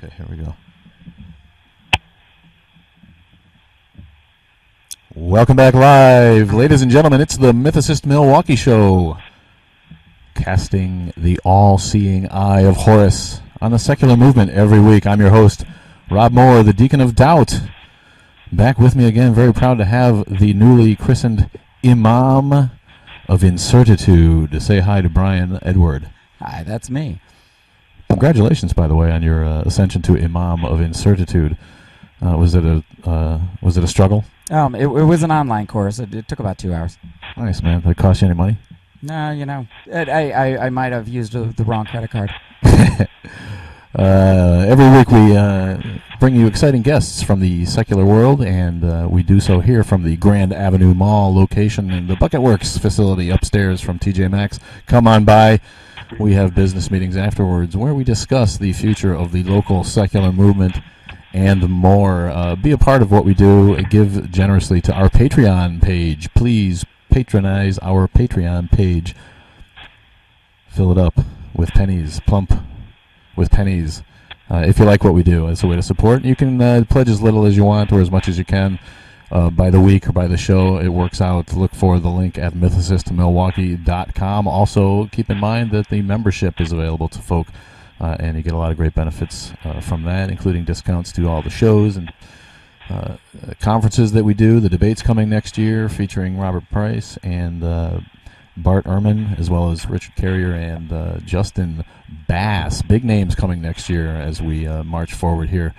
Okay, here we go. Welcome back live, ladies and gentlemen. It's the Mythicist Milwaukee Show, casting the all-seeing eye of Horus on the secular movement every week. I'm your host, Rob Moore, the Deacon of Doubt. Back with me again, very proud to have the newly christened Imam of Incertitude. Say hi to Brian Edward. Hi, that's me. Congratulations, by the way, on your ascension to Imam of Incertitude. Was it a struggle? It was an online course. It took about 2 hours. Nice, man. Did it cost you any money? No, I might have used the wrong credit card. Every week we bring you exciting guests from the secular world, and we do so here from the Grand Avenue Mall location in the Bucket Works facility upstairs from TJ Maxx. Come on by. We have business meetings afterwards where we discuss the future of the local secular movement and more. Be a part of what we do. Give generously to our Patreon page. Please patronize our Patreon page. Fill it up with pennies, plump with pennies. If you like what we do, it's a way to support. You can pledge as little as you want or as much as you can by the week or by the show. It works out. Look for the link at mythicistmilwaukee.com. Also, keep in mind that the membership is available to folk, and you get a lot of great benefits from that, including discounts to all the shows and conferences that we do. The debate's coming next year featuring Robert Price and Bart Ehrman, as well as Richard Carrier and Justin Bass. Big names coming next year as we march forward here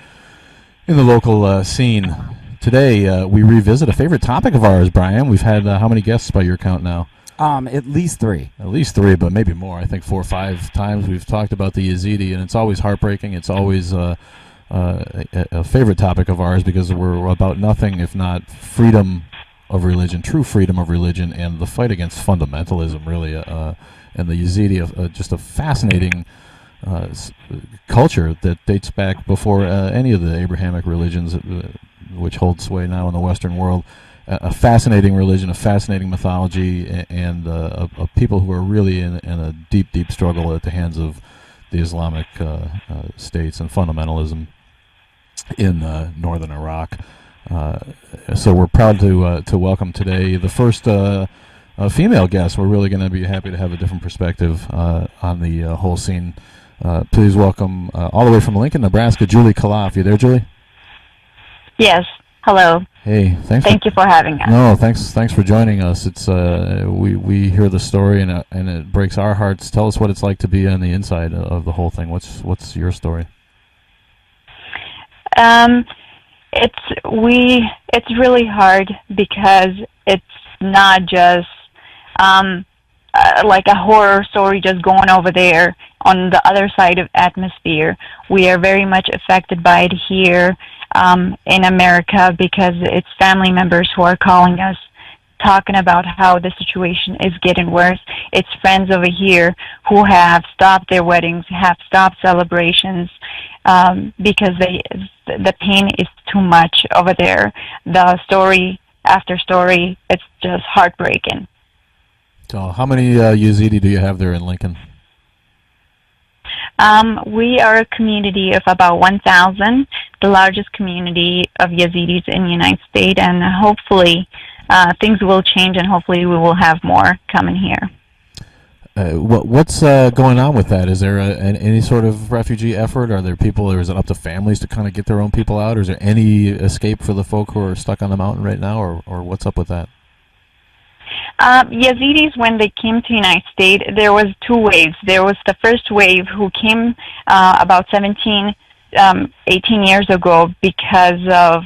in the local scene. Today, we revisit a favorite topic of ours, Brian. We've had how many guests by your count now? At least three. At least three, but maybe more. I think 4 or 5 times we've talked about the Yazidi, and it's always heartbreaking. It's always a favorite topic of ours because we're about nothing if not freedom of religion, true freedom of religion, and the fight against fundamentalism, really. And the Yazidi, just a fascinating culture that dates back before any of the Abrahamic religions, which hold sway now in the Western world. A fascinating religion, a fascinating mythology, and a people who are really in a deep, deep struggle at the hands of the Islamic states and fundamentalism in northern Iraq. So we're proud to welcome today the first female guest. We're really going to be happy to have a different perspective on the whole scene. Please welcome all the way from Lincoln, Nebraska, Gulie Khalaf. You there, Julie? Yes. Hello. Hey, thank you for having us. No, thanks for joining us. It's we hear the story and it breaks our hearts. Tell us what it's like to be on the inside of the whole thing. What's your story? It's really hard because it's not just like a horror story just going over there on the other side of atmosphere. We are very much affected by it here in America because it's family members who are calling us, talking about how the situation is getting worse. It's friends over here who have stopped their weddings, have stopped celebrations because the pain is too much over there. The story after story, it's just heartbreaking. So how many Yazidi do you have there in Lincoln? We are a community of about 1,000, the largest community of Yezidis in the United States, and hopefully things will change, and hopefully we will have more coming here. What's going on with that? Is there any sort of refugee effort? Are there people, or is it up to families to kind of get their own people out? Or is there any escape for the folk who are stuck on the mountain right now, or what's up with that? Yazidis, when they came to the United States, there was 2 waves. There was the first wave who came about 18 years ago because of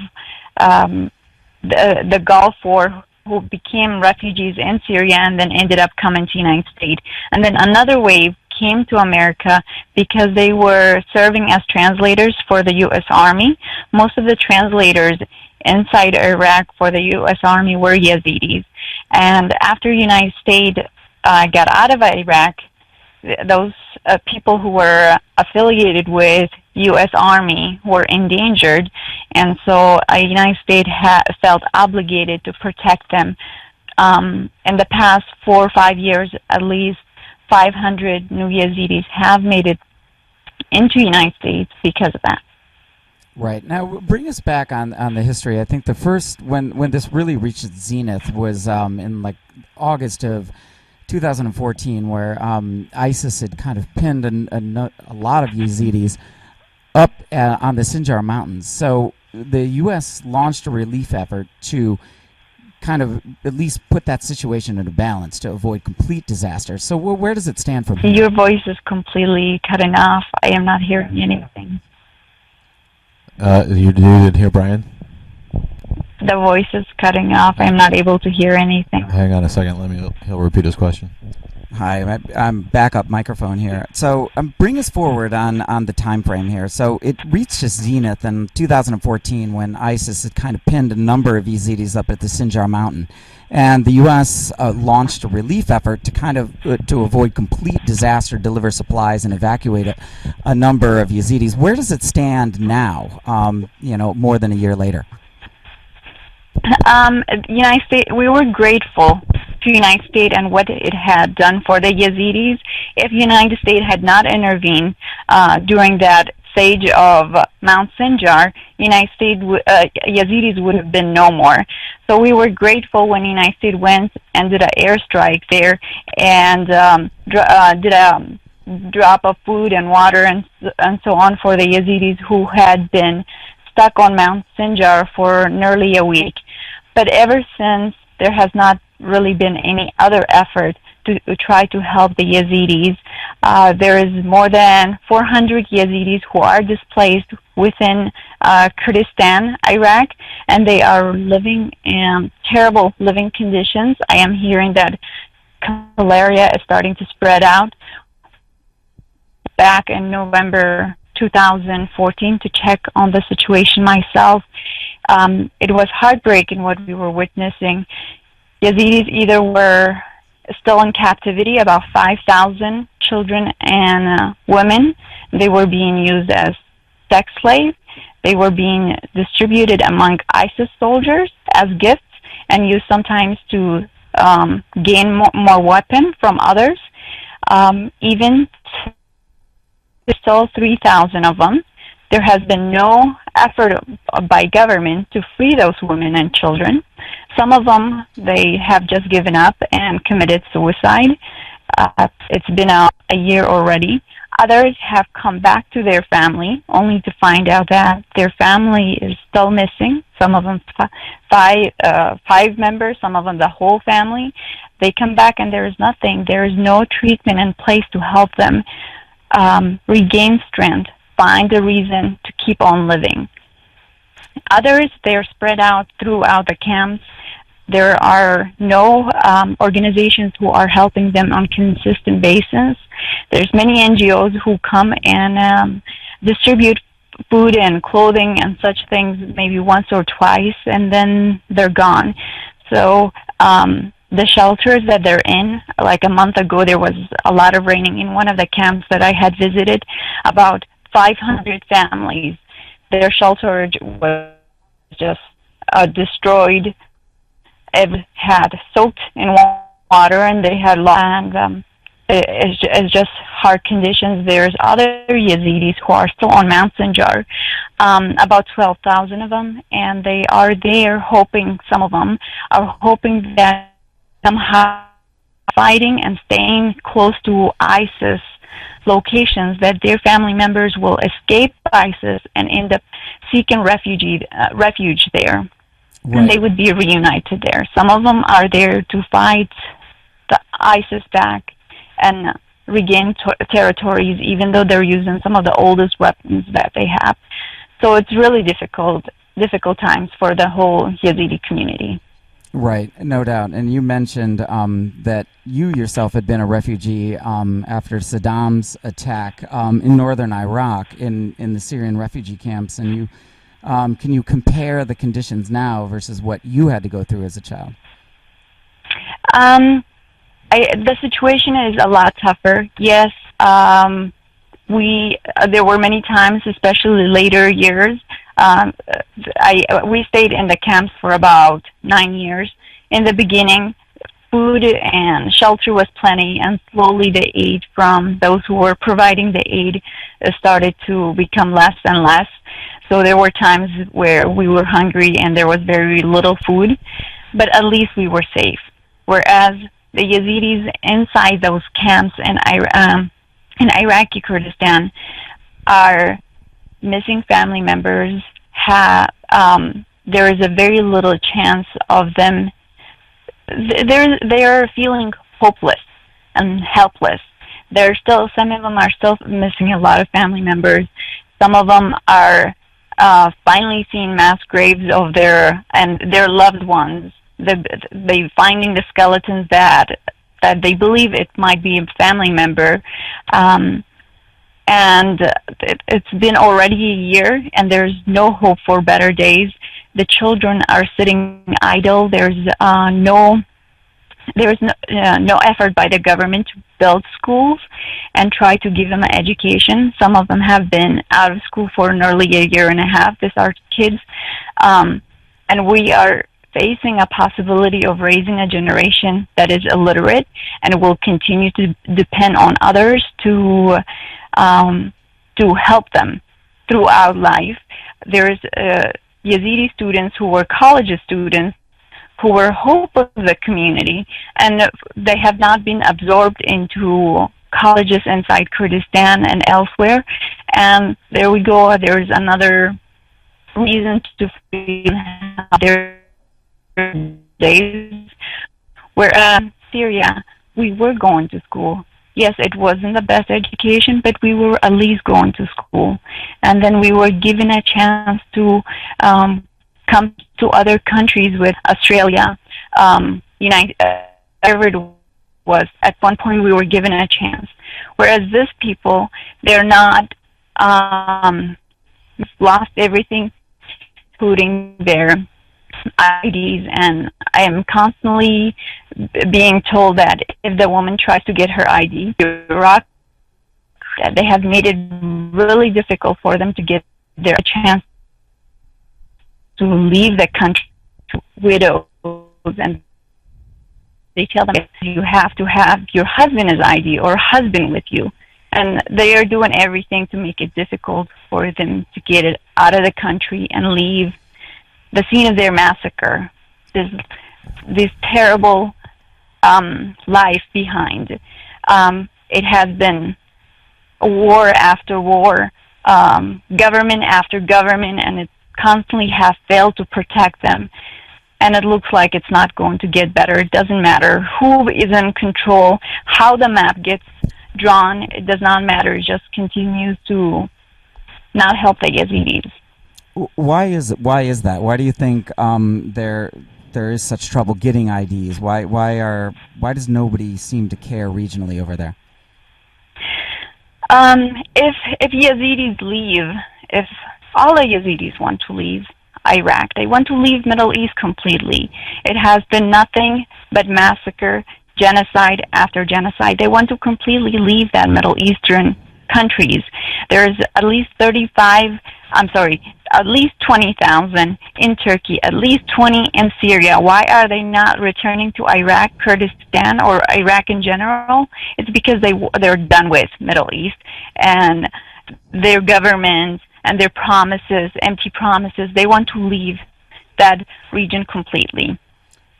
the Gulf War, who became refugees in Syria and then ended up coming to the United States. And then another wave came to America because they were serving as translators for the U.S. Army. Most of the translators inside Iraq for the U.S. Army were Yazidis. And after the United States got out of Iraq, those people who were affiliated with U.S. Army were endangered, and so the United States felt obligated to protect them. In the past 4 or 5 years, at least 500 new Yazidis have made it into the United States because of that. Right. Now, bring us back on the history. I think the first, when this really reached its zenith was in like August of 2014, where ISIS had kind of pinned a lot of Yazidis up on the Sinjar Mountains. So the U.S. launched a relief effort to kind of at least put that situation into balance to avoid complete disaster. So where does it stand from here? Your voice is completely cutting off. I am not hearing anything. You didn't hear Brian? The voice is cutting off. I am not able to hear anything. Hang on a second. He'll repeat his question. Hi, I'm backup microphone here. So bring us forward on the time frame here. So it reached its zenith in 2014 when ISIS had kind of pinned a number of Yezidis up at the Sinjar mountain. And the U.S. Launched a relief effort to kind of to avoid complete disaster, deliver supplies, and evacuate a number of Yazidis. Where does it stand now, more than a year later? United States, we were grateful to United States and what it had done for the Yazidis. If United States had not intervened during that siege of Mount Sinjar, United States Yazidis would have been no more. So we were grateful when United States went and did an airstrike there and did a drop of food and water and so on for the Yazidis who had been stuck on Mount Sinjar for nearly a week. But ever since, there has not really been any other effort to try to help the Yazidis. There is more than 400 Yazidis who are displaced within Kurdistan, Iraq, and they are living in terrible living conditions. I am hearing that malaria is starting to spread out. Back in November 2014 to check on the situation myself. It was heartbreaking what we were witnessing. Yazidis either were still in captivity, about 5,000 children and women. They were being used as sex slaves. They were being distributed among ISIS soldiers as gifts and used sometimes to gain more weapons from others. Even still 3,000 of them. There has been no effort by government to free those women and children. Some of them, they have just given up and committed suicide. It's been a year already. Others have come back to their family only to find out that their family is still missing. Some of them five members, some of them the whole family. They come back and there is nothing. There is no treatment in place to help them regain strength, find a reason to keep on living. Others, they are spread out throughout the camps. There are no organizations who are helping them on consistent basis. There's many NGOs who come and distribute food and clothing and such things maybe once or twice, and then they're gone. So the shelters that they're in, like a month ago, there was a lot of raining in one of the camps that I had visited. About 500 families, their shelter was just destroyed. It had soaked in water, and they had it's just hard conditions. There's other Yazidis who are still on Mount Sinjar, about 12,000 of them, and they are there hoping, some of them are hoping that somehow fighting and staying close to ISIS locations, that their family members will escape ISIS and end up seeking refuge there. Right. And they would be reunited there. Some of them are there to fight the ISIS back and regain territories, even though they're using some of the oldest weapons that they have. So it's really difficult times for the whole Yazidi community. Right, no doubt. And you mentioned that you yourself had been a refugee after Saddam's attack in northern Iraq in the Syrian refugee camps. And you can you compare the conditions now versus what you had to go through as a child? The situation is a lot tougher. Yes, there were many times, especially later years. We stayed in the camps for about 9 years. In the beginning, food and shelter was plenty, and slowly the aid from those who were providing the aid started to become less and less. So there were times where we were hungry and there was very little food, but at least we were safe. Whereas the Yazidis inside those camps in Iraqi Kurdistan are missing family members. There is a very little chance of them. They are feeling hopeless and helpless. Some of them are still missing a lot of family members. Some of them are finally seeing mass graves of their loved ones. They finding the skeletons that they believe it might be a family member. And it's been already a year, and there's no hope for better days. The children are sitting idle. There's no effort by the government to build schools and try to give them an education. Some of them have been out of school for nearly a year and a half. These are kids, and we are facing a possibility of raising a generation that is illiterate and will continue to depend on others to help them throughout life. There's Yazidi students who were college students who were hope of the community, and they have not been absorbed into colleges inside Kurdistan and elsewhere. And there we go. There's another reason to feel their days. Where Syria, we were going to school. Yes, it wasn't the best education, but we were at least going to school. And then we were given a chance to come to other countries with Australia, whatever it was. At one point, we were given a chance. Whereas these people, they're not, lost everything, including their IDs, and I am constantly being told that if the woman tries to get her ID, Iraq, that they have made it really difficult for them to get their chance to leave the country to widows, and they tell them you have to have your husband's ID or husband with you, and they are doing everything to make it difficult for them to get it out of the country and leave the scene of their massacre, this terrible life behind. It has been war after war, government after government, and it constantly has failed to protect them. And it looks like it's not going to get better. It doesn't matter who is in control, how the map gets drawn. It does not matter. It just continues to not help the Yazidis. Why is that? Why do you think there is such trouble getting IDs? Why does nobody seem to care regionally over there? If Yazidis leave, if all the Yazidis want to leave Iraq, they want to leave Middle East completely. It has been nothing but massacre, genocide after genocide. They want to completely leave that Middle Eastern countries. There's at least 20,000 in Turkey, at least 20 in Syria. Why are they not returning to Iraq, Kurdistan, or Iraq in general? It's because they're done with Middle East and their government and their promises, empty promises. They want to leave that region completely.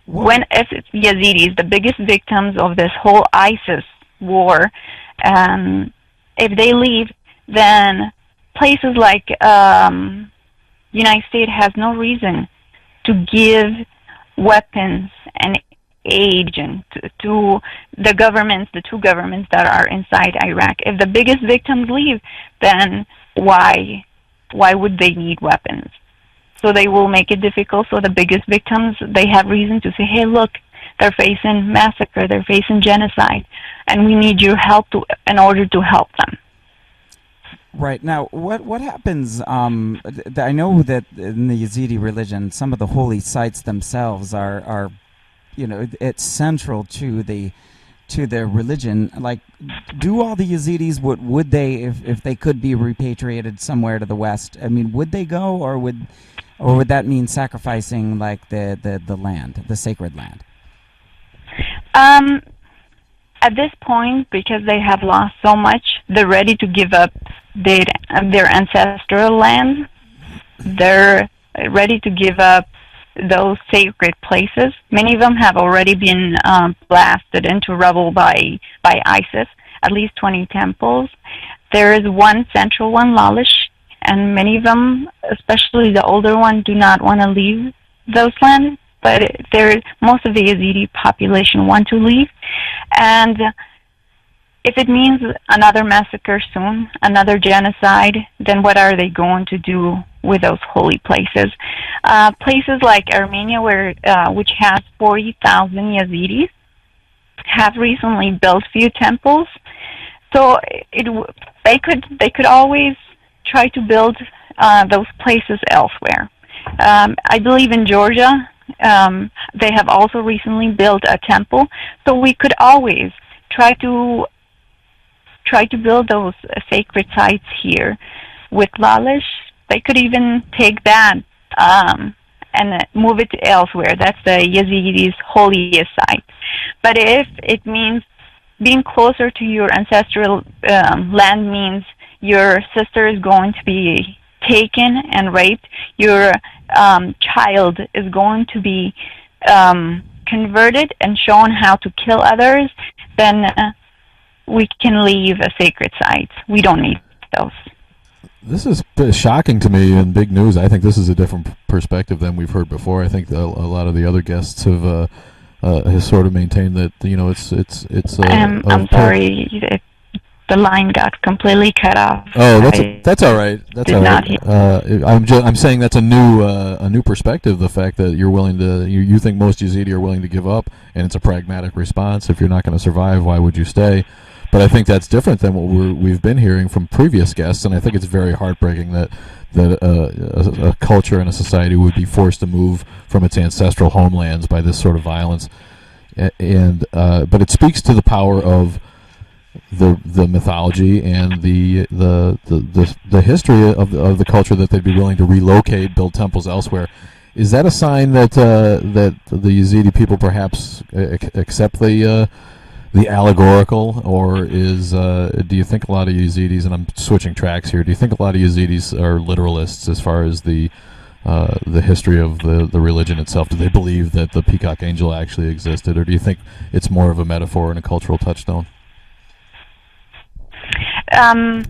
If it's Yazidis, the biggest victims of this whole ISIS war, if they leave, then places like United States has no reason to give weapons and aid to the governments, the two governments that are inside Iraq. If the biggest victims leave, then why would they need weapons? So they will make it difficult. So the biggest victims, they have reason to say, hey, look, they're facing massacre, they're facing genocide, and we need your help in order to help them. Right. Now, what happens, I know that in the Yazidi religion, some of the holy sites themselves are it's central to their religion. Like, do all the Yazidis, would they, if they could be repatriated somewhere to the West, I mean, would they go, or would that mean sacrificing, like, the land, the sacred land? At this point, because they have lost so much, they're ready to give up their ancestral land. they're ready to give up those sacred places. Many of them have already been blasted into rubble by ISIS, at least 20 temples. There is one central one, Lalish, and many of them, especially the older ones, do not want to leave those lands, but most of the Yazidi population want to leave. And if it means another massacre soon, another genocide, then what are they going to do with those holy places? Places like Armenia, which has 40,000 Yazidis, have recently built few temples. So they could always try to build those places elsewhere. I believe in Georgia, they have also recently built a temple. So we could always try to build those sacred sites here. With Lalish, they could even take that and move it elsewhere. That's the Yazidis' holiest site. But if it means being closer to your ancestral land means your sister is going to be taken and raped, your child is going to be converted and shown how to kill others, then we can leave a sacred site. We don't need those. This is shocking to me and big news. I think this is a different perspective than we've heard before. I think a lot of the other guests have sort of maintained that it's. I'm sorry, the line got completely cut off. Oh, that's all right. That's all right. I'm saying that's a new perspective. The fact that you're willing to you think most Yazidi are willing to give up, and it's a pragmatic response. If you're not going to survive, why would you stay? But I think that's different than what we've been hearing from previous guests, and I think it's very heartbreaking that a culture and a society would be forced to move from its ancestral homelands by this sort of violence. And but it speaks to the power of the mythology and the history of the culture that they'd be willing to relocate, build temples elsewhere. Is that a sign that that the Yazidi people perhaps accept the allegorical, or do you think a lot of Yazidis, and I'm switching tracks here, do you think a lot of Yazidis are literalists as far as the history of the religion itself? Do they believe that the peacock angel actually existed, or do you think it's more of a metaphor and a cultural touchstone? The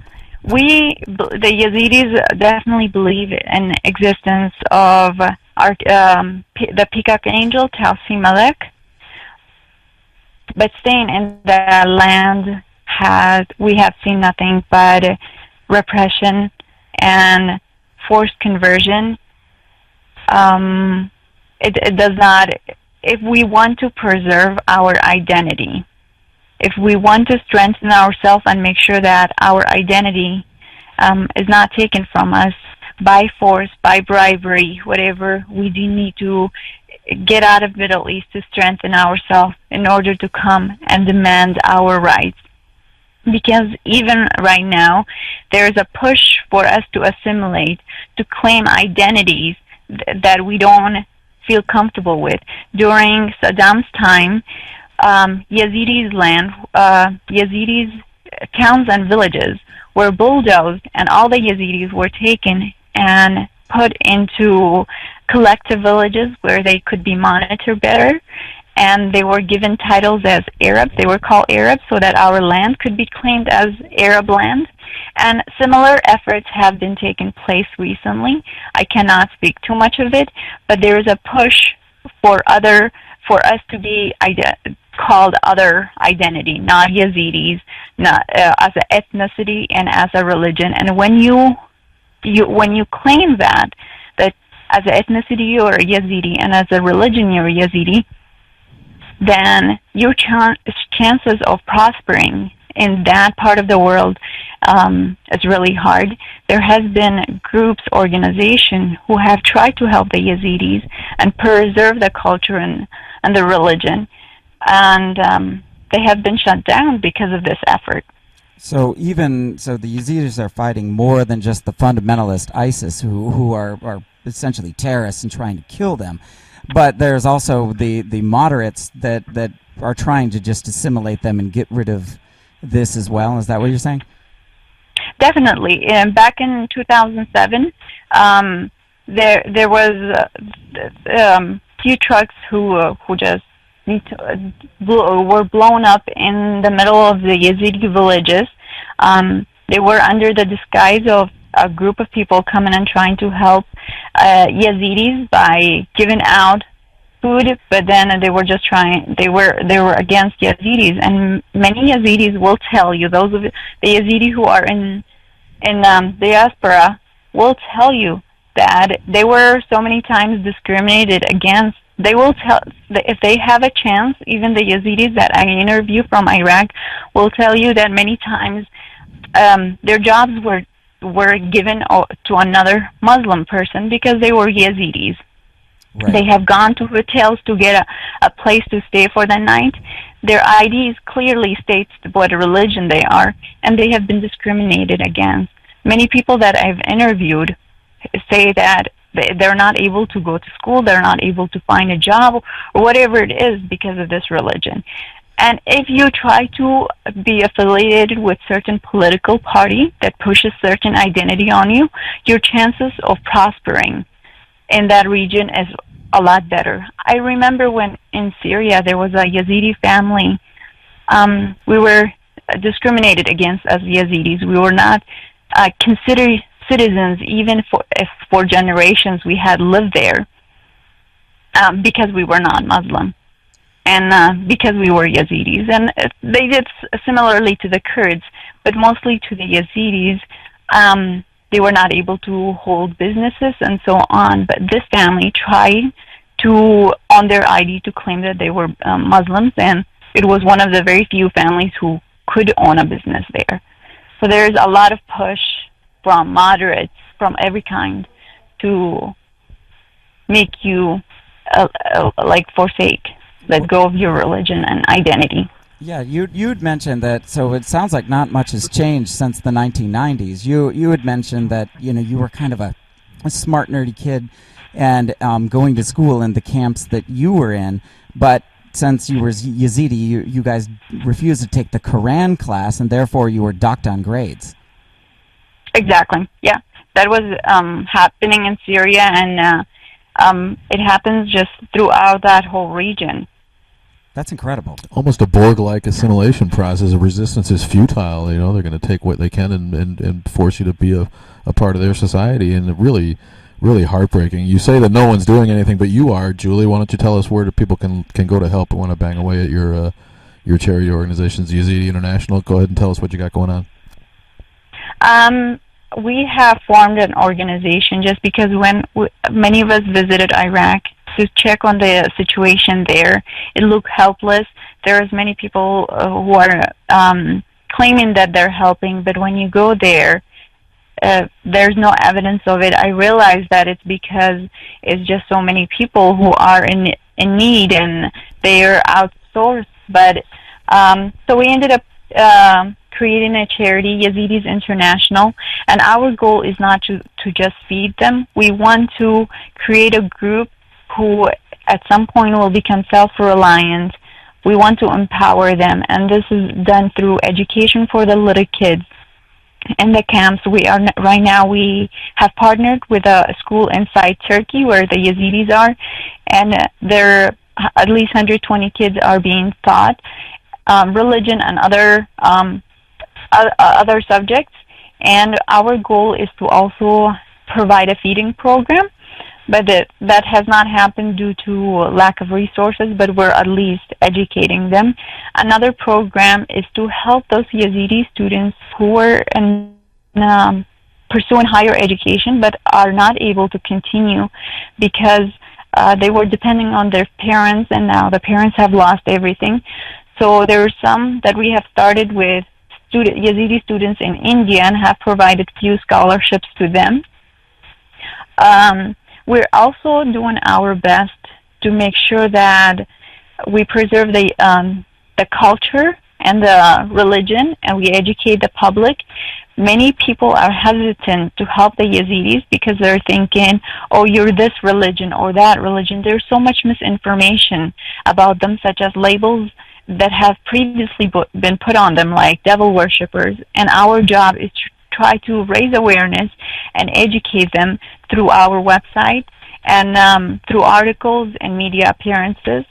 Yazidis definitely believe in existence of the peacock angel, Tausi Malek. But staying in the land we have seen nothing but repression and forced conversion. It does not. If we want to preserve our identity, if we want to strengthen ourselves and make sure that our identity is not taken from us by force, by bribery, whatever, we do need to get out of Middle East to strengthen ourselves in order to come and demand our rights. Because even right now, there is a push for us to assimilate, to claim identities that we don't feel comfortable with. During Saddam's time, Yazidis' land, Yazidis' towns and villages were bulldozed, and all the Yazidis were taken and put into collective villages where they could be monitored better, and they were given titles as Arabs. They were called Arabs so that our land could be claimed as Arab land. And similar efforts have been taking place recently. I cannot speak too much of it, but there is a push for us to be called other identity, not Yazidis, not as an ethnicity and as a religion. And when you claim that as an ethnicity you're a Yazidi and as a religion you're a Yazidi, then your chances of prospering in that part of the world is really hard. There has been groups, organizations who have tried to help the Yazidis and preserve the culture and the religion, and they have been shut down because of this effort. So the Yazidis are fighting more than just the fundamentalist ISIS, who are essentially terrorists and trying to kill them. But there's also the moderates that are trying to just assimilate them and get rid of this as well. Is that what you're saying? Definitely. Back in 2007, there was few trucks who just were blown up in the middle of the Yazidi villages. They were under the disguise of a group of people coming and trying to help Yazidis by giving out food, but then they were just they were against Yazidis, and many Yazidis will tell you, those of the Yazidi who are in diaspora will tell you that they were so many times discriminated against. They will tell, if they have a chance, even the Yazidis that I interview from Iraq will tell you that many times their jobs were given to another Muslim person because they were Yazidis. Right. They have gone to hotels to get a place to stay for the night. Their IDs clearly states what religion they are, and they have been discriminated against. Many people that I've interviewed say that they're not able to go to school, they're not able to find a job, or whatever it is because of this religion. And if you try to be affiliated with certain political party that pushes certain identity on you, your chances of prospering in that region is a lot better. I remember when in Syria there was a Yazidi family. We were discriminated against as Yazidis. We were not considered citizens even if for generations we had lived there because we were not Muslim and because we were Yazidis. And they did similarly to the Kurds, but mostly to the Yazidis. They were not able to hold businesses and so on, but this family tried to, on their ID, to claim that they were Muslims, and it was one of the very few families who could own a business there. So there's a lot of push from moderates, from every kind, to make you let go of your religion and identity. Yeah, you'd mentioned that, so it sounds like not much has changed since the 1990s. You had mentioned that, you were kind of a smart, nerdy kid and going to school in the camps that you were in, but since you were Yazidi, you guys refused to take the Quran class, and therefore you were docked on grades. Exactly, yeah. That was happening in Syria, and it happens just throughout that whole region. That's incredible. Almost a Borg-like assimilation process. Resistance is futile. They're going to take what they can and force you to be a part of their society, and really, really heartbreaking. You say that no one's doing anything, but you are, Julie. Why don't you tell us where people can go to help and want to bang away at your charity organizations, Yezidi International? Go ahead and tell us what you got going on. We have formed an organization just because when many of us visited Iraq to check on the situation there, it looked helpless. There's many people who are claiming that they're helping, but when you go there, there's no evidence of it. I realize that it's because it's just so many people who are in need and they're outsourced. But so we ended up creating a charity, Yezidis International, and our goal is not to just feed them. We want to create a group who at some point will become self-reliant. We want to empower them, and this is done through education for the little kids. In the camps, right now we have partnered with a school inside Turkey where the Yezidis are, and there at least 120 kids are being taught religion and other subjects. And our goal is to also provide a feeding program, but that has not happened due to lack of resources, but we're at least educating them. Another program is to help those Yazidi students who are pursuing higher education but are not able to continue because they were depending on their parents, and now the parents have lost everything. So there are some that we have started with Yazidi students in India and have provided few scholarships to them. We're also doing our best to make sure that we preserve the culture and the religion, and we educate the public. Many people are hesitant to help the Yazidis because they're thinking, oh, you're this religion or that religion. There's so much misinformation about them, such as labels that have previously been put on them, like devil worshippers. And our job is try to raise awareness and educate them through our website and through articles and media appearances.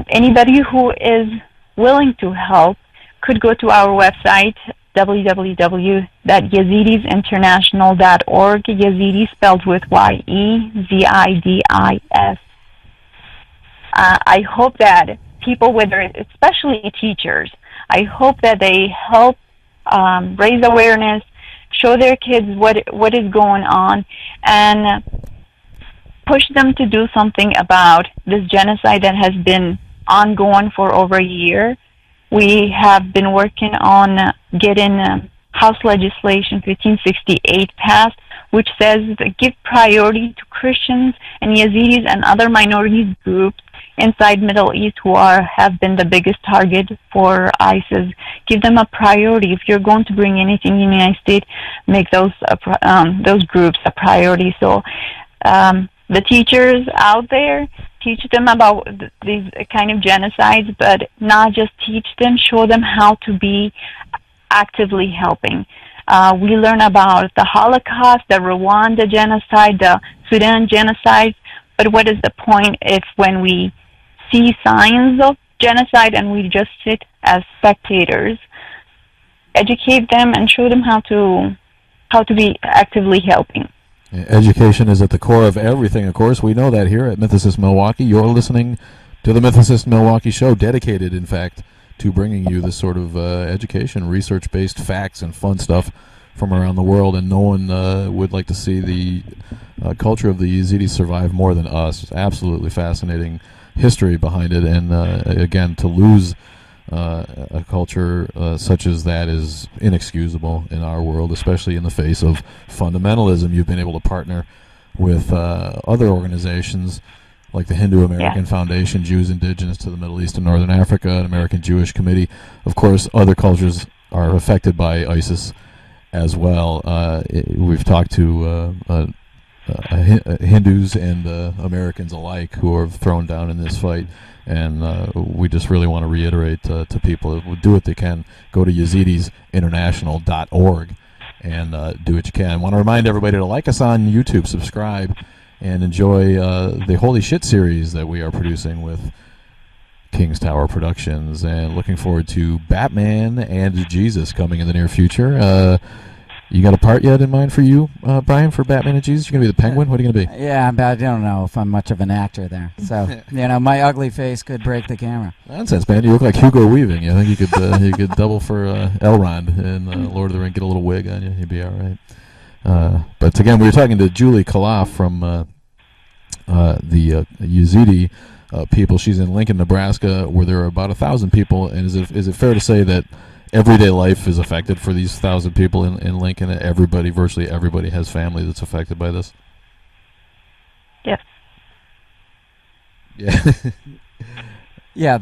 Anybody who is willing to help could go to our website, www.yezidisinternational.org. Yazidi spelled with Yezidis. I hope that people, especially teachers, I hope that they help raise awareness, show their kids what is going on, and push them to do something about this genocide that has been ongoing for over a year. We have been working on getting House Legislation 1568 passed, which says give priority to Christians and Yazidis and other minority groups inside Middle East who have been the biggest target for ISIS. Give them a priority. If you're going to bring anything in the United States, make those groups a priority. So the teachers out there, teach them about these kind of genocides, but not just teach them, show them how to be actively helping. We learn about the Holocaust, the Rwanda genocide, the Sudan genocide, but what is the point if when we see signs of genocide and we just sit as spectators? Educate them and show them how to be actively helping. Education is at the core of everything, of course. We know that here at Mythicist Milwaukee. You're listening to the Mythicist Milwaukee show, dedicated, in fact, to bringing you this sort of education, research-based facts and fun stuff from around the world. And no one would like to see the culture of the Yazidis survive more than us. It's absolutely fascinating history behind it. And, again, to lose a culture such as that is inexcusable in our world, especially in the face of fundamentalism. You've been able to partner with other organizations like the Hindu American Foundation, Jews Indigenous to the Middle East and Northern Africa, an American Jewish Committee. Of course, other cultures are affected by ISIS as well. We've talked to Hindus and Americans alike who are thrown down in this fight. And we just really want to reiterate to people, do what they can. Go to Yezidisinternational.org and do what you can. I want to remind everybody to like us on YouTube, subscribe, and enjoy the Holy Shit series that we are producing with King's Tower Productions. And looking forward to Batman and Jesus coming in the near future. You got a part yet in mind for you, Brian, for Batman and Jesus? You're going to be the Penguin? What are you going to be? Yeah, but I don't know if I'm much of an actor there. So, my ugly face could break the camera. Nonsense, man. You look like Hugo Weaving. I think you could double for Elrond in Lord of the Rings. Get a little wig on you. You'd be all right. But, again, we were talking to Gulie Khalaf from the Yazidi people. She's in Lincoln, Nebraska, where there are about 1,000 people. And is it fair to say that everyday life is affected for these 1,000 people in Lincoln? Virtually everybody has family that's affected by this? Yes. Yeah. Yeah.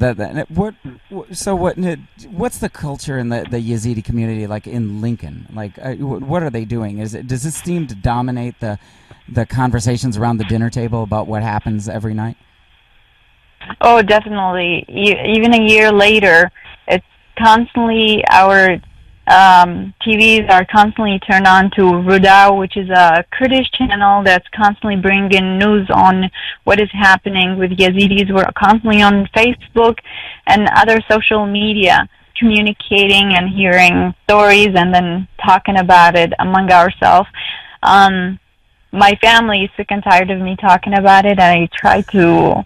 What's the culture in the Yazidi community like in Lincoln? Like, what are they doing? Does this seem to dominate the conversations around the dinner table about what happens every night? Oh, definitely. Even a year later, it's constantly our TVs are constantly turned on to Ruda, which is a Kurdish channel that's constantly bringing news on what is happening with Yazidis. We're constantly on Facebook and other social media communicating and hearing stories and then talking about it among ourselves. My family is sick and tired of me talking about it, and I try to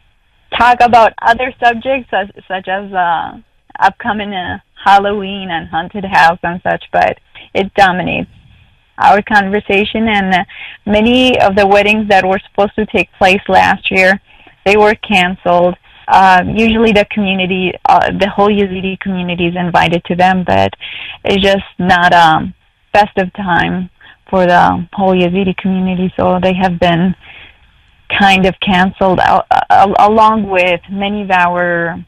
talk about other subjects such as upcoming Halloween and haunted house and such, but it dominates our conversation. And many of the weddings that were supposed to take place last year, they were canceled. Usually the community, the whole Yazidi community is invited to them, but it's just not a festive time for the whole Yazidi community, so they have been kind of canceled along with many of our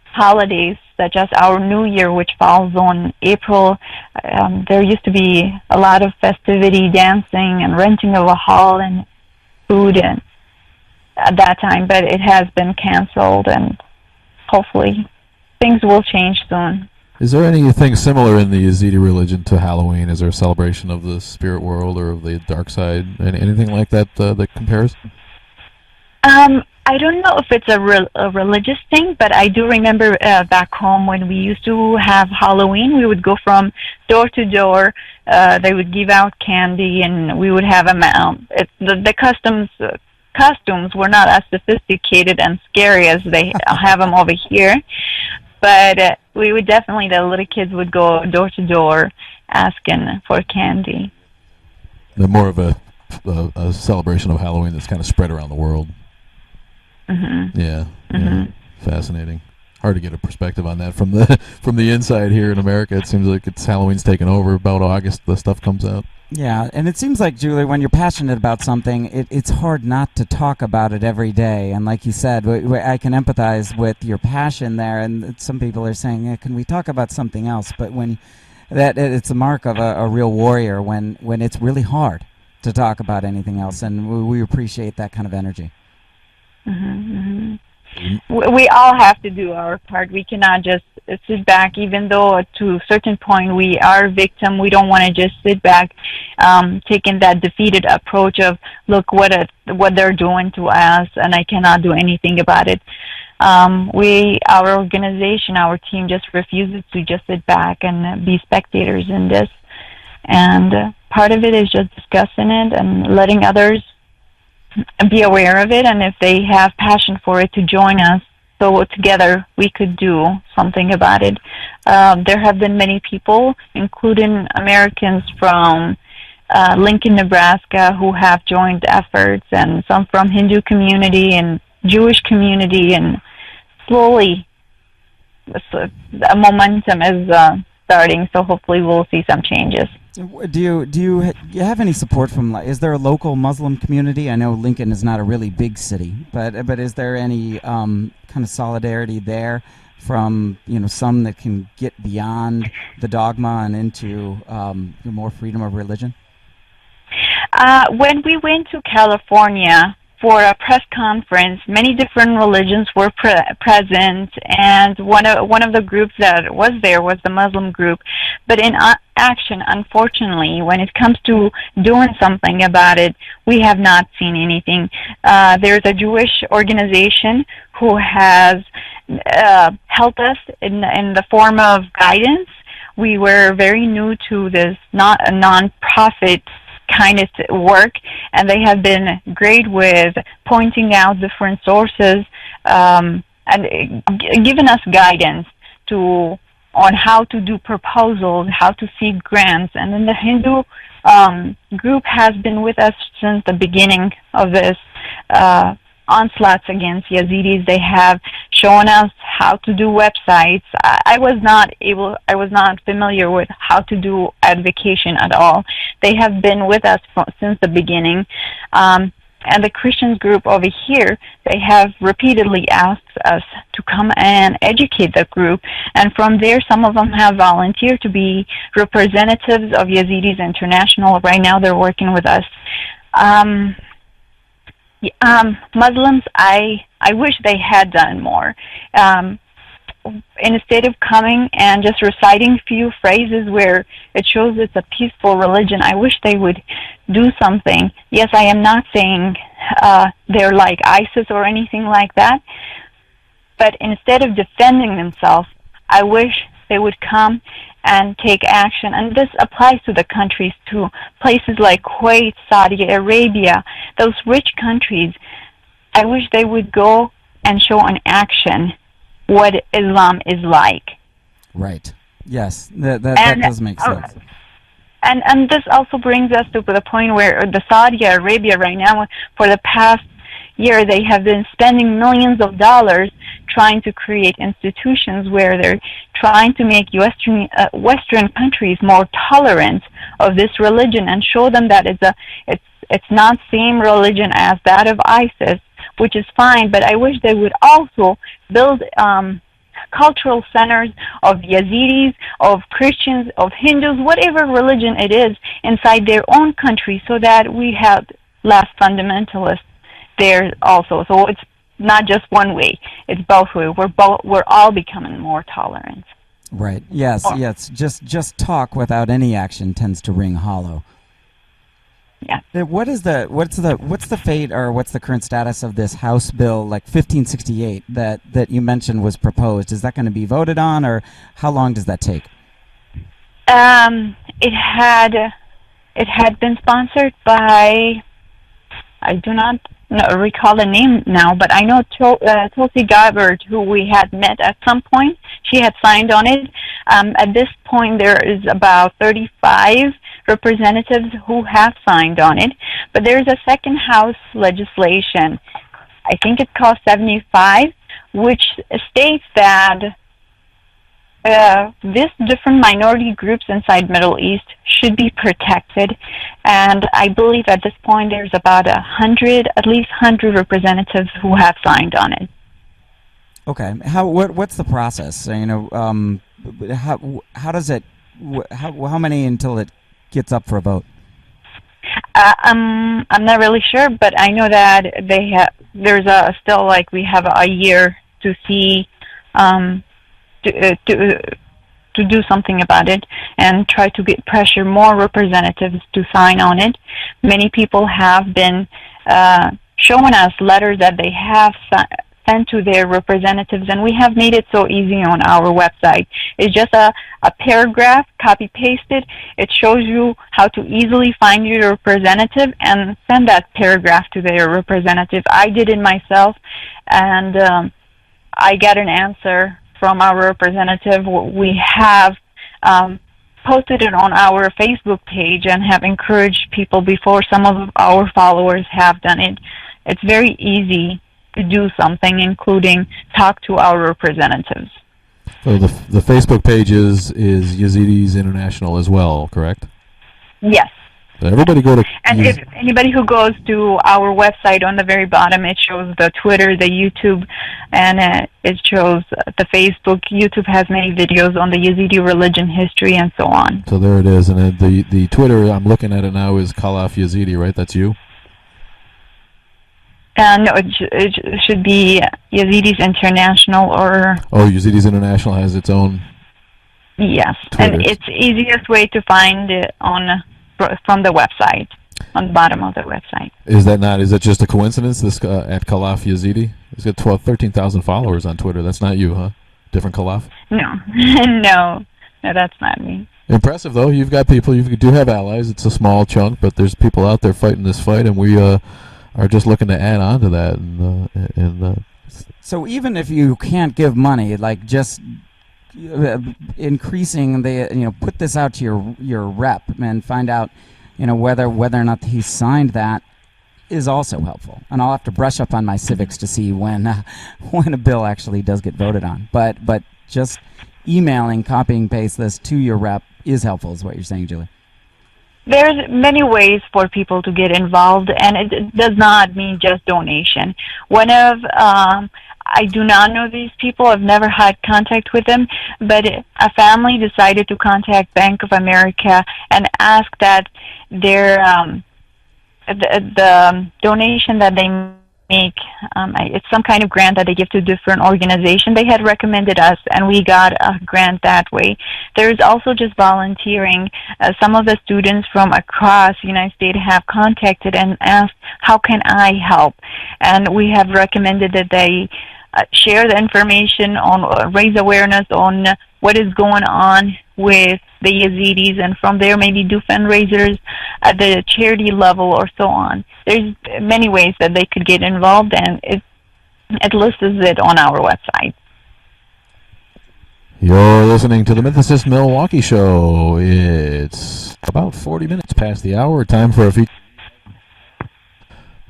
holidays, such as our New Year, which falls on April. There used to be a lot of festivity, dancing, and renting of a hall and food and at that time, but it has been canceled, and hopefully things will change soon. Is there anything similar in the Yazidi religion to Halloween? Is there a celebration of the spirit world or of the dark side? Anything like that that compares? I don't know if it's a religious thing, but I do remember back home when we used to have Halloween, we would go from door to door. They would give out candy, and we would have the costumes were not as sophisticated and scary as they have them over here. But we would definitely, the little kids would go door to door asking for candy. They're more of a celebration of Halloween that's kind of spread around the world. Mm-hmm. Yeah, yeah, fascinating. Hard to get a perspective on that from the inside here in America. It seems like Halloween's taken over. About August, the stuff comes out. Yeah, and it seems like, Julie, when you're passionate about something, it's hard not to talk about it every day. And like you said, I can empathize with your passion there. And some people are saying, can we talk about something else? But when it's a mark of a real warrior when it's really hard to talk about anything else. And we appreciate that kind of energy. Mm-hmm. We all have to do our part. We cannot just sit back, even though to a certain point we are a victim. We don't want to just sit back, taking that defeated approach of, look what they're doing to us, and I cannot do anything about it. Our organization, our team just refuses to just sit back and be spectators in this. And part of it is just discussing it and letting others be aware of it, and if they have passion for it, to join us, so together we could do something about it. There have been many people, including Americans from Lincoln, Nebraska, who have joined efforts, and some from Hindu community and Jewish community, and slowly a momentum is starting, so hopefully we'll see some changes. Do you have any support from? Is there a local Muslim community? I know Lincoln is not a really big city, but is there any kind of solidarity there from some that can get beyond the dogma and into more freedom of religion? When we went to California for a press conference, many different religions were present, and one of the groups that was there was the Muslim group. But in action, unfortunately, when it comes to doing something about it, we have not seen anything. There's a Jewish organization who has helped us in the form of guidance. We were very new to this, not a non-profit kind of work, and they have been great with pointing out different sources and giving us guidance on how to do proposals, how to seek grants. And then the Hindu group has been with us since the beginning of this onslaughts against Yazidis. They have shown us how to do websites. I was not familiar with how to do advocation at all. They have been with us since the beginning. And the Christians group over here, they have repeatedly asked us to come and educate the group. And from there, some of them have volunteered to be representatives of Yezidis International. Right now, they're working with us. Muslims, I wish they had done more. Instead of coming and just reciting a few phrases where it shows it's a peaceful religion, I wish they would do something. Yes, I am not saying they're like ISIS or anything like that, but instead of defending themselves, I wish they would come and take action. And this applies to the countries too. Places like Kuwait, Saudi Arabia, those rich countries, I wish they would go and show an action what Islam is like. Right. Yes, that does make sense. And this also brings us to the point where the Saudi Arabia right now, for the past year, they have been spending millions of dollars trying to create institutions where they're trying to make Western countries more tolerant of this religion and show them that it's not same religion as that of ISIS, which is fine, but I wish they would also build cultural centers of Yazidis, of Christians, of Hindus, whatever religion it is, inside their own country, so that we have less fundamentalists there also. So it's not just one way; it's both ways. We're all becoming more tolerant. Right. Yes. Or- Yes. Just talk without any action tends to ring hollow. Yeah. What's the fate or what's the current status of this House Bill like 1568 that you mentioned was proposed? Is that going to be voted on, or how long does that take? It had been sponsored by, I do not recall the name now, but I know Tulsi Gabbard, who we had met at some point. She had signed on it. At this point, there is about 35 representatives who have signed on it, but there's a second House legislation, I think it's called 75, which states that these different minority groups inside Middle East should be protected, and I believe at this point there's about at least 100 representatives who have signed on it. Okay. What's the process? How does it? How many until it gets up for a vote? I'm not really sure, but I know that we have a year to see to do something about it and try to pressure more representatives to sign on it. Many people have been showing us letters that they have sent to their representatives, and we have made it so easy on our website. It's just a paragraph, copy-pasted. It shows you how to easily find your representative and send that paragraph to their representative. I did it myself, and I got an answer from our representative. We have posted it on our Facebook page and have encouraged people before some of our followers have done it. It's very easy to do something, including talk to our representatives. So the Facebook page is Yezidis International as well, correct? Yes. So everybody go to... And if anybody who goes to our website, on the very bottom, it shows the Twitter, the YouTube, and it shows the Facebook. YouTube has many videos on the Yazidi religion history and so on. So there it is. And the Twitter, I'm looking at it now, is Khalaf Yazidi, right? That's you? No, it should be Yezidis International or... Oh, Yezidis International has its own... Yes, Twitter. And it's the easiest way to find it from the website, on the bottom of the website. Is that just a coincidence, this at Khalaf Yazidi? He's got 13,000 followers on Twitter. That's not you, huh? Different Khalaf? No, no, that's not me. Impressive, though. You've got people. You do have allies. It's a small chunk, but there's people out there fighting this fight, and we are just looking to add on to that. So even if you can't give money, like just increasing the, put this out to your rep and find out, whether or not he signed that is also helpful. And I'll have to brush up on my civics to see when a bill actually does get voted on. But just emailing, copying, paste this to your rep is helpful, is what you're saying, Julie. There's many ways for people to get involved, and it does not mean just donation. I do not know these people. I've never had contact with them, but a family decided to contact Bank of America and ask that their the donation that they make, it's some kind of grant that they give to different organizations. They had recommended us, and we got a grant that way. There's also just volunteering. Some of the students from across the United States have contacted and asked, how can I help? And we have recommended that they share the information on, raise awareness on what is going on with the Yazidis, and from there maybe do fundraisers at the charity level or so on. There's many ways that they could get involved, and it lists it on our website. You're listening to the Mythicist Milwaukee Show. It's about 40 minutes past the hour. Time for a feature.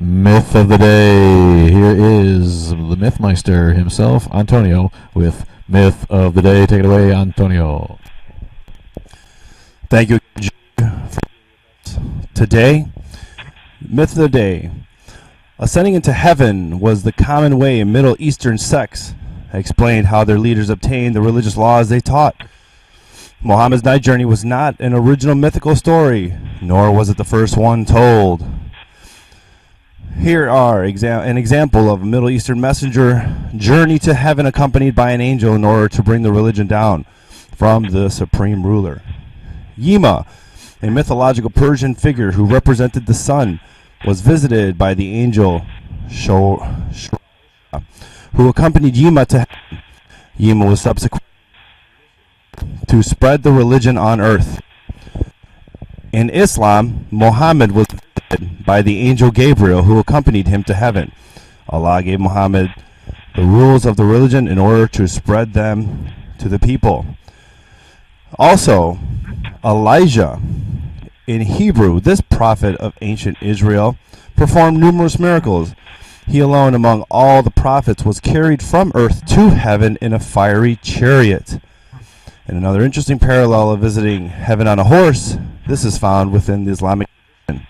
Myth of the day. Here is the Mythmeister himself, Antonio, with Myth of the Day. Take it away, Antonio. Thank you. Today, Myth of the Day. Ascending into heaven was the common way in Middle Eastern sects. I explained how their leaders obtained the religious laws they taught. Muhammad's night journey was not an original mythical story, nor was it the first one told. Here are an example of a Middle Eastern messenger journey to heaven accompanied by an angel in order to bring the religion down. from the supreme ruler. Yima, a mythological Persian figure who represented the sun, was visited by the angel who accompanied Yima to heaven. Yima was subsequent to spread the religion on earth. In Islam, Muhammad was visited by the angel Gabriel who accompanied him to heaven. Allah gave Muhammad the rules of the religion in order to spread them to the people. Also, Elijah, in Hebrew, this prophet of ancient Israel, performed numerous miracles. He alone among all the prophets was carried from earth to heaven in a fiery chariot. And another interesting parallel of visiting heaven on a horse, this is found within the Islamic tradition.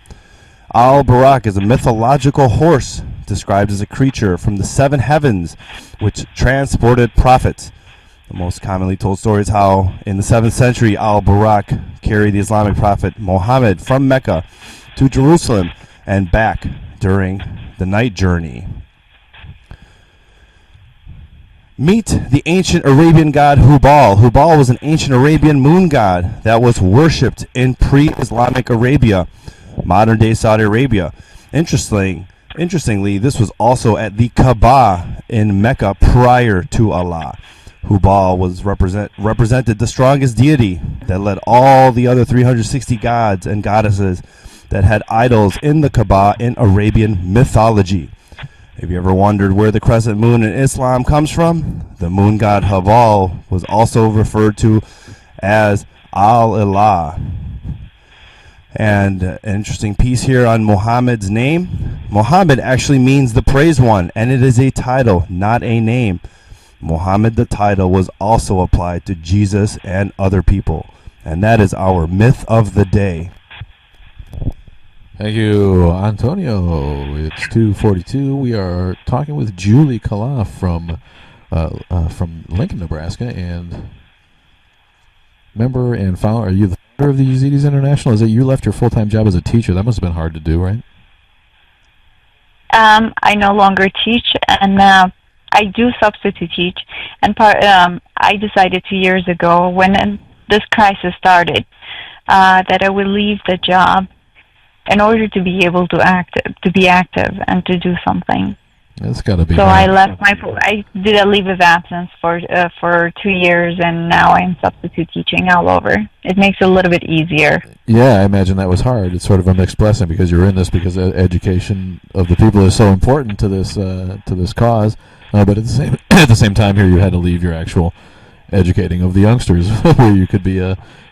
Al-Barak is a mythological horse described as a creature from the seven heavens which transported prophets. The most commonly told story is how in the 7th century Al-Barak carried the Islamic prophet Muhammad from Mecca to Jerusalem and back during the night journey. Meet the ancient Arabian god Hubal. Hubal was an ancient Arabian moon god that was worshipped in pre-Islamic Arabia, modern-day Saudi Arabia. Interestingly, this was also at the Kaaba in Mecca prior to Allah. Hubal was represented the strongest deity that led all the other 360 gods and goddesses that had idols in the Kaaba in Arabian mythology. Have you ever wondered where the crescent moon in Islam comes from? The moon god Hubal was also referred to as Al-Ilah. And an interesting piece here on Muhammad's name. Muhammad actually means the praised one, and it is a title, not a name. Muhammad, the title, was also applied to Jesus and other people. And that is our myth of the day. Thank you, Antonio. It's 2:42. We are talking with Gulie Khalaf from Lincoln, Nebraska, and member and founder. Are you the founder of the Yezidis International? Is it you left your full-time job as a teacher? That must have been hard to do, right? I no longer teach, and I do substitute teach. And I decided 2 years ago when this crisis started that I would leave the job in order to be able to be active and to do something. That's got to be. So hard. I did a leave of absence for 2 years, and now I'm substitute teaching all over. It makes it a little bit easier. Yeah, I imagine that was hard. It's sort of a mixed blessing because you're in this because education of the people is so important to this cause. But at the same time, here you had to leave your actual educating of the youngsters, where you could be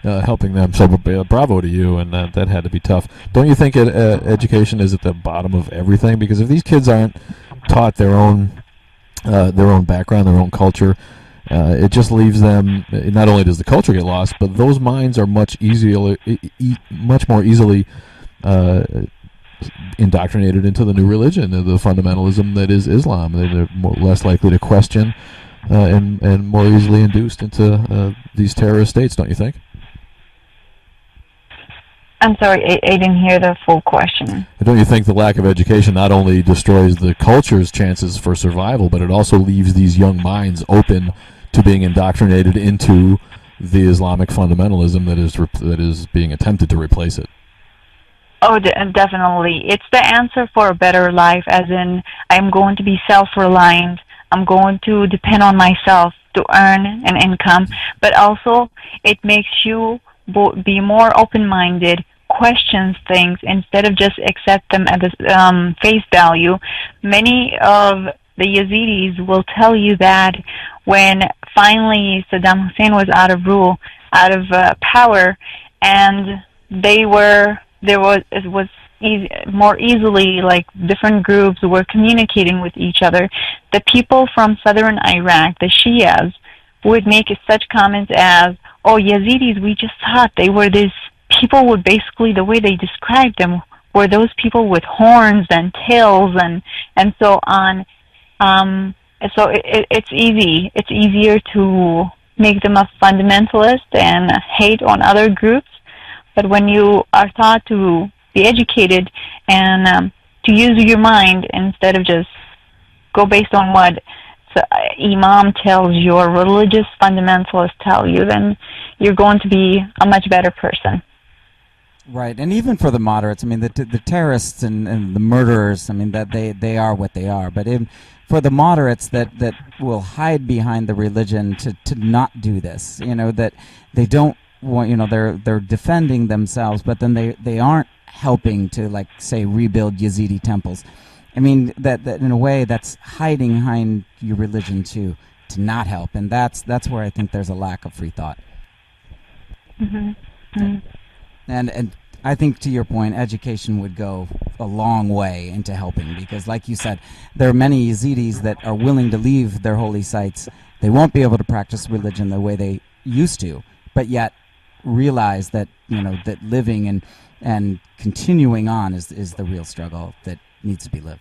helping them. So bravo to you, and that had to be tough. Don't you think education is at the bottom of everything? Because if these kids aren't taught their own background, their own culture, it just leaves them. Not only does the culture get lost, but those minds are much more easily indoctrinated into the new religion, the fundamentalism that is Islam. They're less likely to question and more easily induced into these terrorist states, don't you think? I'm sorry, I didn't hear the full question. Don't you think the lack of education not only destroys the culture's chances for survival, but it also leaves these young minds open to being indoctrinated into the Islamic fundamentalism that is being attempted to replace it? Oh, definitely. It's the answer for a better life, as in I'm going to be self-reliant. I'm going to depend on myself to earn an income. But also, it makes you be more open-minded, questions things, instead of just accept them at the face value. Many of the Yazidis will tell you that when finally Saddam Hussein was out of power, and it was more easily, like, different groups were communicating with each other. The people from southern Iraq, the Shias, would make such comments as, "Oh, Yazidis, we just thought they were these people with basically the way they described them were those people with horns and tails and so on." So it's easy. It's easier to make them a fundamentalist and hate on other groups. But when you are taught to be educated and to use your mind instead of just go based on what imam tells you or religious fundamentalists tell you, then you're going to be a much better person. Right, and even for the moderates, I mean, the terrorists and the murderers, I mean, that they are what they are. But for the moderates that will hide behind the religion to not do this, that they don't want, they're defending themselves, but then they aren't helping to, like, say, rebuild Yazidi temples. I mean, that in a way that's hiding behind your religion to not help, and that's where I think there's a lack of free thought. Mm-hmm. Mm-hmm. And I think, to your point, education would go a long way into helping, because, like you said, there are many Yazidis that are willing to leave their holy sites. They won't be able to practice religion the way they used to, but yet realize that that living and continuing on is the real struggle that needs to be lived.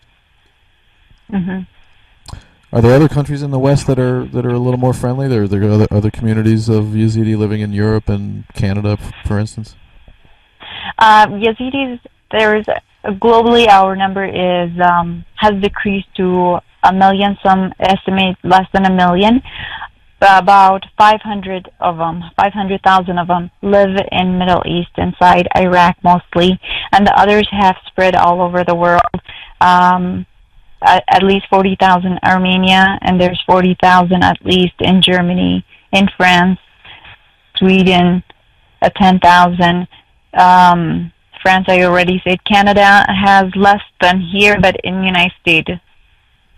Mm-hmm. Are there other countries in the West that are a little more friendly? There are other communities of Yazidi living in Europe and Canada, for instance? Yazidis, globally our number has decreased to 1 million. Some estimate less than 1 million. About 500,000 of them live in Middle East, inside Iraq mostly, and the others have spread all over the world. At least 40,000 Armenia, and there's 40,000 at least in Germany, in France, Sweden, 10,000. France, I already said. Canada has less than here, but in the United States,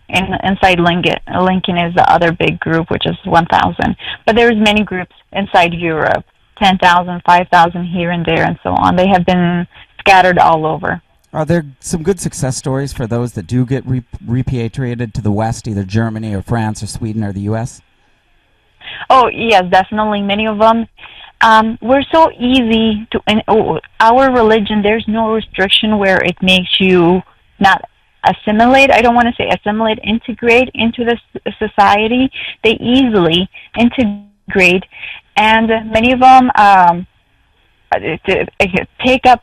inside Lincoln is the other big group, which is 1,000. But there's many groups inside Europe, 10,000, 5,000 here and there, and so on. They have been scattered all over. Are there some good success stories for those that do get repatriated to the West, either Germany or France or Sweden or the U.S.? Oh, yes, definitely. Many of them. We're so easy to, in our religion, there's no restriction where it makes you not assimilate. I don't want to say assimilate, integrate into the society. They easily integrate, and many of them take up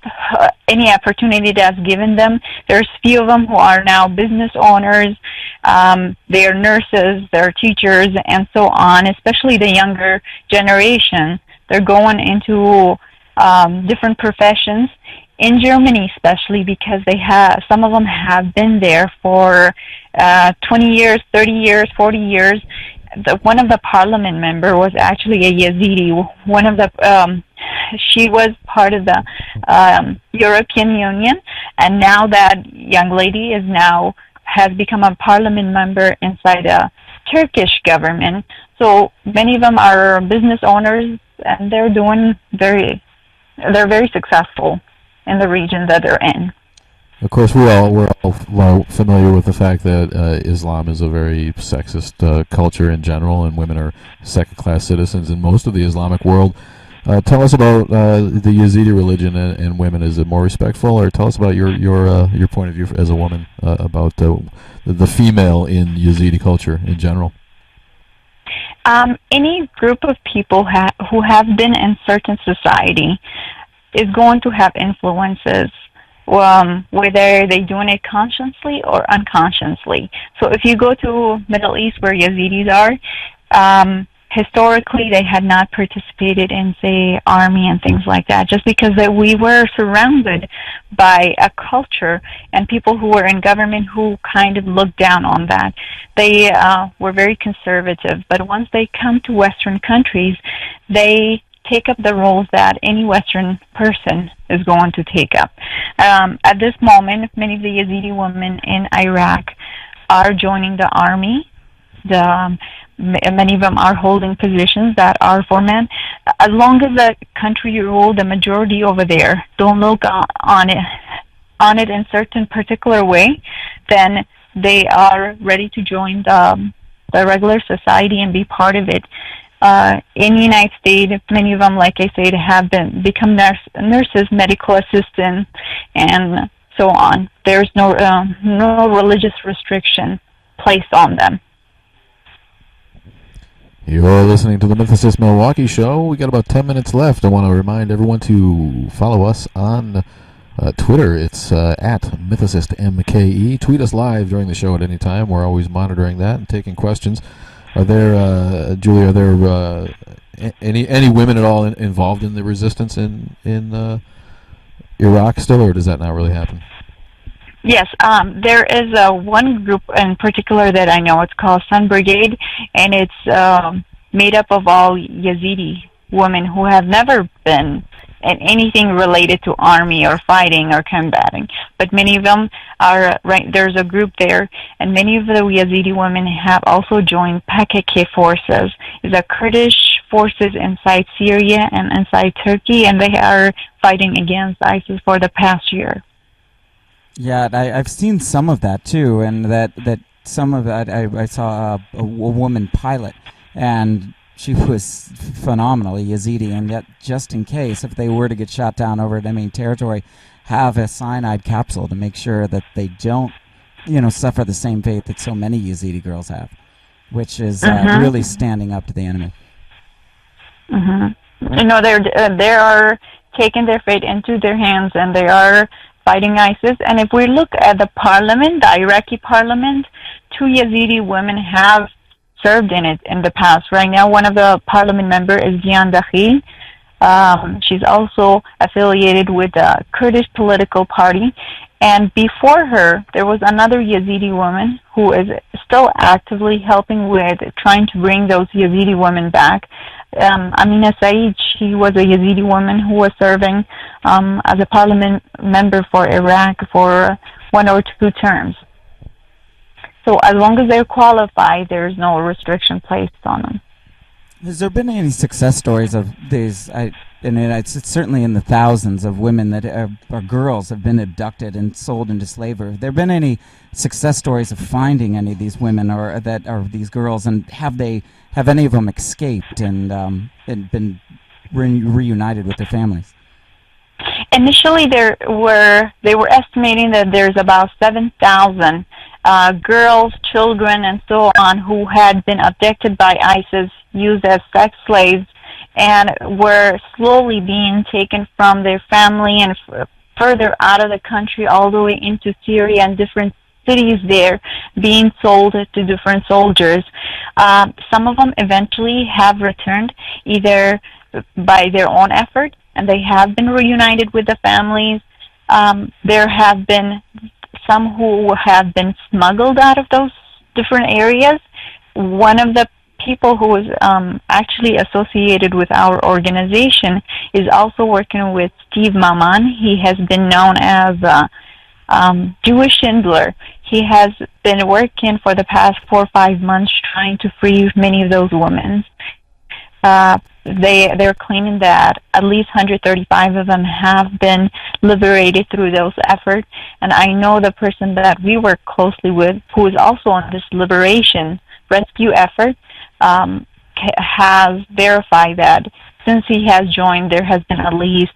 any opportunity that's given them. There's few of them who are now business owners. They are nurses, they're teachers, and so on, especially the younger generation. They're going into different professions. In Germany especially, because some of them have been there for 20 years, 30 years, 40 years. One of the parliament member was actually a Yazidi. She was part of the European Union, and now that young lady has become a parliament member inside a Turkish government. So many of them are business owners, and they're very successful in the region that they're in. Of course, we're all familiar with the fact that Islam is a very sexist culture in general, and women are second-class citizens in most of the Islamic world. Tell us about the Yazidi religion and women. Is it more respectful, or tell us about your point of view as a woman about the female in Yazidi culture in general? Any group of people who have been in certain society is going to have influences, whether they're doing it consciously or unconsciously. So if you go to Middle East where Yazidis are, historically they had not participated in, say, army and things like that, just because we were surrounded by a culture and people who were in government who kind of looked down on that. They were very conservative, but once they come to Western countries, they take up the roles that any Western person is going to take up. At this moment, many of the Yazidi women in Iraq are joining the army. Many of them are holding positions that are for men. As long as the country rule, the majority over there don't look on it in certain particular way, then they are ready to join the regular society and be part of it. In the United States, many of them, like I said, have become nurses, medical assistants, and so on. There's no religious restriction placed on them. You're listening to the Mythicist Milwaukee Show. We got about 10 minutes left. I want to remind everyone to follow us on Twitter, it's at MythicistMKE. Tweet us live during the show at any time. We're always monitoring that and taking questions. Are there, Julie, any women at all involved in the resistance in Iraq still, or does that not really happen? Yes, there is one group in particular that I know. It's called Sun Brigade, and it's made up of all Yazidi women who have never been in anything related to army or fighting or combating. But many of them are, right, there's a group there, and many of the Yazidi women have also joined PKK forces. It's a Kurdish forces inside Syria and inside Turkey, and they are fighting against ISIS for the past year. Yeah, I've seen some of that too, and that some of that I saw a woman pilot, and she was phenomenally Yazidi, and yet just in case, if they were to get shot down over enemy territory, have a cyanide capsule to make sure that they don't, suffer the same fate that so many Yazidi girls have, which is really standing up to the enemy. They are taking their fate into their hands, and they are fighting ISIS. And if we look at the parliament, the Iraqi parliament, 2 Yazidi women have served in it in the past. Right now, one of the parliament members is Zian Dakhil. She's also affiliated with the Kurdish political party. And before her, there was another Yazidi woman who is still actively helping with trying to bring those Yazidi women back. Amina Saeed, she was a Yazidi woman who was serving as a parliament member for Iraq for 1 or 2 terms. So as long as they're qualified, there's no restriction placed on them. Has there been any success stories of these? It's certainly in the thousands of women that are girls have been abducted and sold into slavery. Have there been any success stories of finding any of these women or that are these girls, and have any of them escaped and been reunited with their families? Initially, they were estimating that there's about 7,000 girls, children, and so on who had been abducted by ISIS, used as sex slaves, and were slowly being taken from their family and further out of the country all the way into Syria and different cities there, being sold to different soldiers. Some of them eventually have returned either by their own effort, and they have been reunited with the families. There have been some who have been smuggled out of those different areas. One of the people who is actually associated with our organization is also working with Steve Maman. He has been known as Jewish Schindler. He has been working for the past 4 or 5 months trying to free many of those women. They're claiming that at least 135 of them have been liberated through those efforts. And I know the person that we work closely with, who is also on this liberation rescue effort, has verified that since he has joined, there has been at least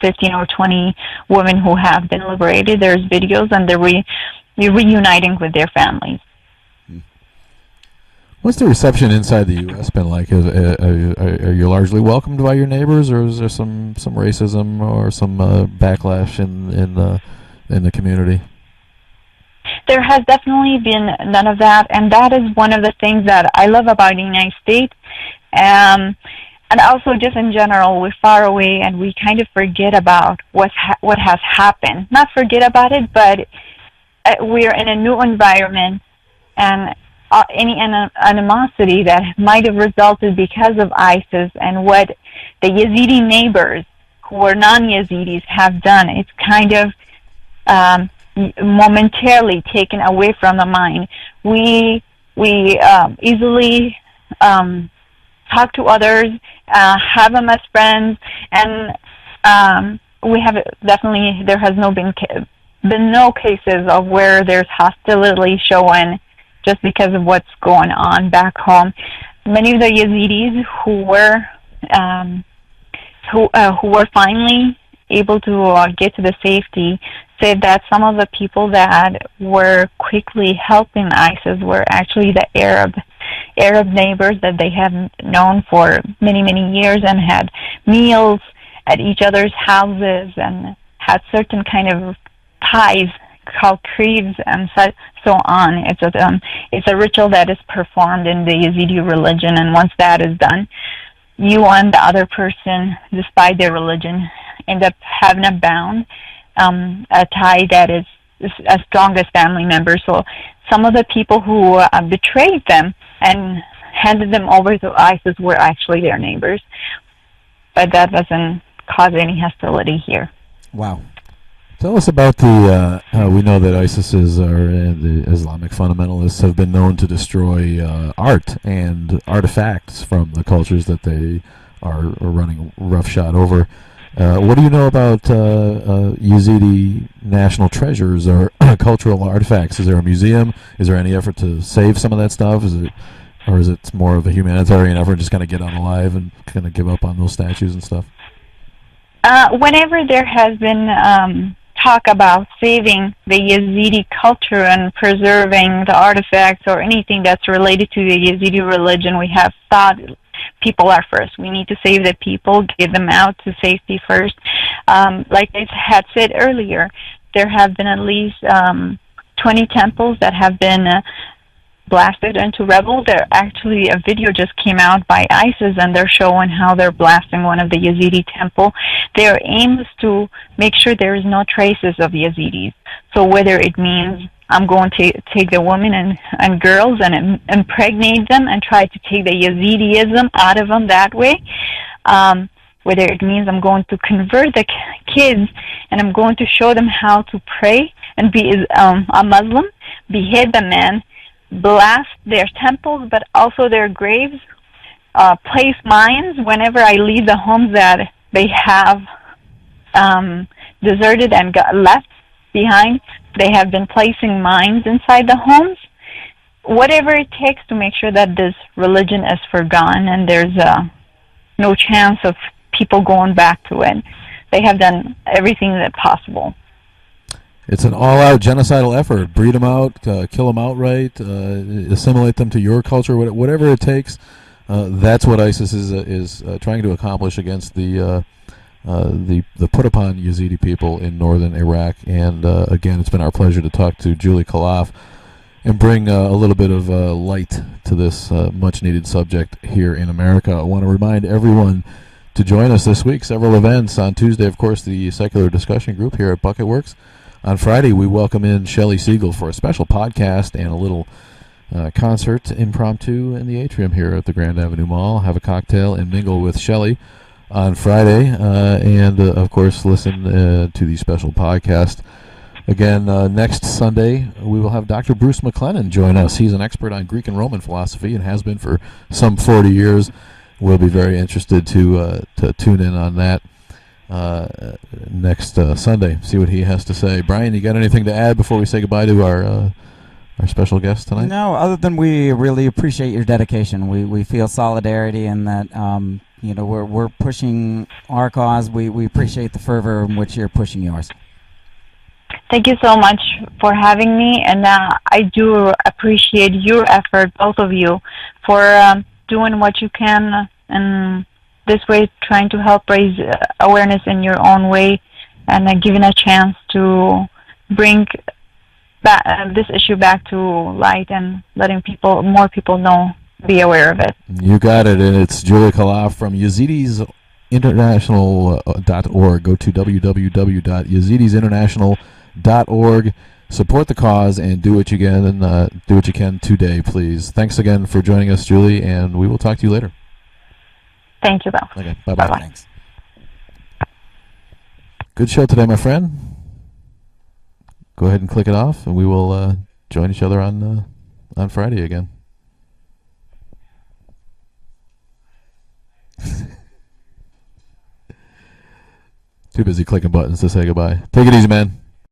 15 or 20 women who have been liberated. There's videos, and they're reuniting with their families. What's the reception inside the U.S. been like? Are you largely welcomed by your neighbors, or is there some racism or some backlash in the community? There has definitely been none of that, and that is one of the things that I love about the United States. And also just in general, we're far away, and we kind of forget about what has happened. Not forget about it, but we're in a new environment, and any animosity that might have resulted because of ISIS and what the Yazidi neighbors who are non-Yazidis have done, it's kind of momentarily taken away from the mind. We easily talk to others, have them as friends, and we have definitely, there has been no cases of where there's hostility shown just because of what's going on back home. Many of the Yazidis who were finally able to get to the safety said that some of the people that were quickly helping ISIS were actually the Arab neighbors that they have known for many, many years and had meals at each other's houses and had certain kind of ties called creeds and so on. It's a ritual that is performed in the Yazidi religion, and once that is done, you and the other person, despite their religion, end up having a bound, a tie that is as strong as family members. So some of the people who betrayed them and handed them over to ISIS were actually their neighbors, but that doesn't cause any hostility here. Wow. Tell us about the. We know that ISIS the Islamic fundamentalists have been known to destroy art and artifacts from the cultures that they are running roughshod over. What do you know about Yezidi national treasures or cultural artifacts? Is there a museum? Is there any effort to save some of that stuff? Is it more of a humanitarian effort, just kind of get on alive and kind of give up on those statues and stuff? Whenever there has been talk about saving the Yazidi culture and preserving the artifacts or anything that's related to the Yazidi religion, we have thought people are first. We need to save the people, get them out to safety first. Like I had said earlier, there have been at least 20 temples that have been blasted into rubble. There actually a video just came out by ISIS, and they're showing how they're blasting one of the Yazidi temple. Their aim is to make sure there is no traces of Yazidis. So whether it means I'm going to take the women and girls and impregnate them and try to take the Yazidism out of them that way, whether it means I'm going to convert the kids and I'm going to show them how to pray and be a Muslim, behead the men, blast their temples, but also their graves, place mines whenever I leave the homes that they have deserted and got left behind. They have been placing mines inside the homes. Whatever it takes to make sure that this religion is forgotten and there's no chance of people going back to it. They have done everything that's possible. It's an all-out genocidal effort. Breed them out, kill them outright, assimilate them to your culture, whatever it takes. That's what ISIS is trying to accomplish against the put upon Yazidi people in northern Iraq. And again, it's been our pleasure to talk to Gulie Khalaf and bring a little bit of light to this much-needed subject here in America. I want to remind everyone to join us this week. Several events. On Tuesday, of course, the Secular Discussion Group here at Bucketworks. On Friday, we welcome in Shelley Siegel for a special podcast and a little concert impromptu in the atrium here at the Grand Avenue Mall. Have a cocktail and mingle with Shelley on Friday, and of course listen to the special podcast. Again, next Sunday we will have Dr. Bruce McLennan join us. He's an expert on Greek and Roman philosophy and has been for some 40 years. We'll be very interested to tune in on that next Sunday, see what he has to say. Brian, you got anything to add before we say goodbye to our special guest tonight? No, other than we really appreciate your dedication. We feel solidarity in that we're pushing our cause. We appreciate the fervor in which you're pushing yours. Thank you so much for having me, and I do appreciate your effort, both of you, for doing what you can and this way trying to help raise awareness in your own way and giving a chance to bring this issue back to light and letting more people know, be aware of it. You got it, and it's Gulie Khalaf from Yezidis International.org. Go to www.yezidisinternational.org. Support the cause and do what you can today, please. Thanks again for joining us, Gulie, and we will talk to you later. Thank you, Bill. Okay, bye-bye. Bye-bye. Thanks. Good show today, my friend. Go ahead and click it off, and we will join each other on Friday again. Too busy clicking buttons to say goodbye. Take it easy, man.